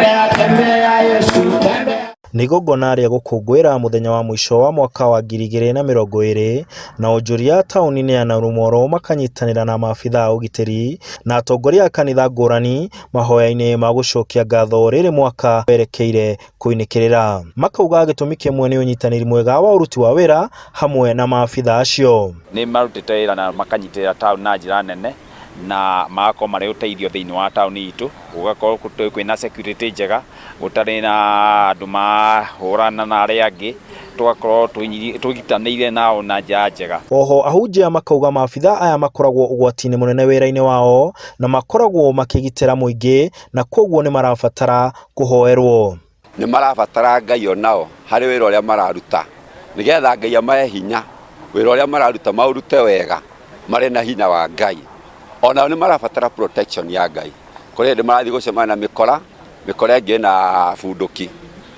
tembea tembea Yesu tembea. Nĩ igongona rĩa gũkũngũĩra mũthenya wa mũico wa mwaka wa 2020 na onjoria taũni-inĩ ya Narumoru makanyitanĩra na maabitha ũgitĩri na atongoria a kanitha ngũrani mahoya-inĩ ma gũcokia ngatho rĩrĩ mwaka werekeire kũinĩkĩrĩra. Makauga gĩtũmi kĩmwe nĩ ũnyitanĩri mwega wa ũruti wa wĩra hamwe na maabitha acio. Nĩ marutĩte wĩra na makanyitĩrĩra taũni na njĩra nene na magakorwo marĩ ũteithio thĩinĩ wa taũni itũ, gũgakorwo kwĩna security njega, gũtarĩ na andũ mahũrana na arĩa angĩ, tugakorwo tũnyitanĩire nao na njĩra njega. Oho ahunjia makauga maabitha aya makoragwo ũgwati-inĩ mũnene wĩra-inĩ wao na makoragwo makĩgitĩra mũingĩ na koguo nĩ marabatara kũhoerwo. Nĩ marabatara Ngai onao harĩ wĩra ũrĩa mararuta, nĩgetha Ngai amahe hinya wĩra ũrĩa mararuta maũrute wega marĩ na hinya wa Ngai. Ona nĩ marabatara protection ya Ngai. Kũrĩ hĩndĩ marathiĩ gũcemania na mĩkora ĩngĩ na bunduki,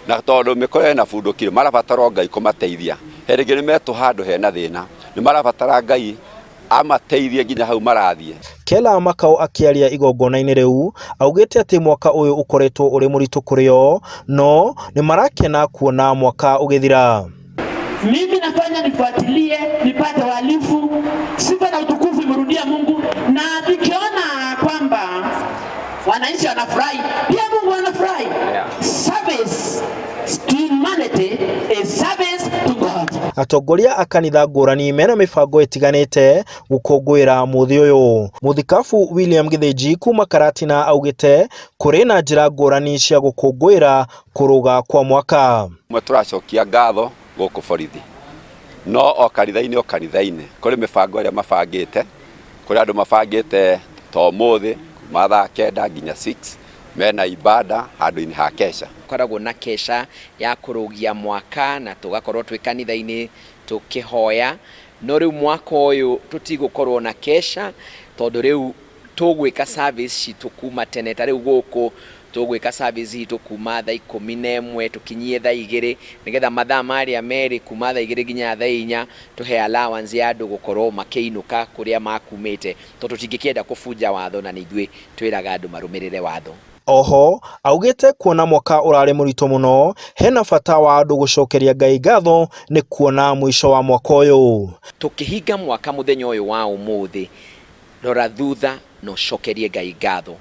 na tondũ mĩkora ĩna bunduki marabatara Ngai kũmateithia. Hĩndĩ ĩngĩ nĩ metũ handũ hena thĩna, nĩ marabatara Ngai amateithie nginya hau marathiĩ. Kela Makau akĩaria igongona-inĩ rĩu augĩte atĩ mwaka ũyũ ũkoretwo ũrĩ mũritũ kũrĩ o, no nĩ marakena kuona mwaka ũgĩthira. Mimi nafanya nifuatilie, nipate walifu, sifa na utukufu imerudia Mungu, na nikiona kwamba wananchi wanafurahi, pia Mungu anafurahi. Service to humanity is service to God. Atongoria a kanitha ngũrani mena mĩbango ĩtiganĩte gũkũngũĩra mũthĩ ũyũ. Mũthikabu William Githĩnji kuma Karatina augĩte kũrĩ na njĩra ngũrani cia gũkũngũĩra kũrũga kwa mwaka. Mwe tũracokia ngatho gũkũ borithi, no o kanitha-inĩ kũrĩ mĩbango ĩrĩa mabangĩte, kũrĩ andũ mabangĩte ta ũmũthĩ kuma thaa 9 nginya 6 mena ibada handũ-inĩ ha kesha. Koragwo na kesha ya kũrũgia mwaka na tũgakorwo twĩ kanitha-inĩ tũkĩhoya, no rĩu mwaka ũyũ tũtigũkorwo na kesha tondũ rĩu tũgwĩka service citũ kuma tene. Ta rĩu gũkũ tũgwĩka service itũ kuma thaa 11 tũkinyie thaa 2, nĩgetha mathaa marĩa merĩ kuma thaa 2 nginya thaa 4 tũhe allowance ya andũ gũkorwo makĩinũka kũrĩa makumĩte, tondũ tũtingĩkĩenda kũbunja watho na nĩithuĩ twĩraga andũ marũmĩrĩre watho. Oho augĩte kuona mwaka ũrarĩ mũritũ mũno, hena bata wa andũ gũcokeria Ngai ngatho nĩ kuona mũico wa mwaka ũyũ. Tũkĩhinga mwaka mũthenya ũyũ wa ũmũthĩ, rora thutha na ũcokerie Ngai ngatho.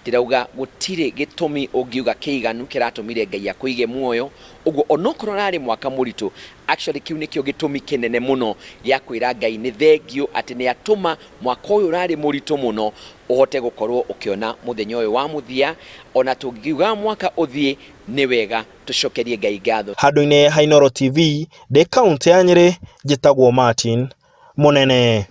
Ndirauga gũtirĩ gĩtũmi ũngiuga kĩiganu kĩratũmire Ngai akũige muoyo, ũguo onokorwo rarĩ mwaka mũritũ, actually kiu nĩkĩo gĩtũmi kĩnene mũno gĩa kwĩra Ngai nĩ thengio atĩ nĩ atũma mwaka ũyũ rarĩ mũritũ mũno ũhote gũkorwo ũkĩona mũthenya ũyũ wa mũthia. Ona tũngiuga mwaka ũthiĩ nĩ wega tũcokerie Ngai ngatho. Handũ-inĩ ha Inooro TV ndĩ kaunti ya Nyeri, njĩtagwo Martin Mũnene.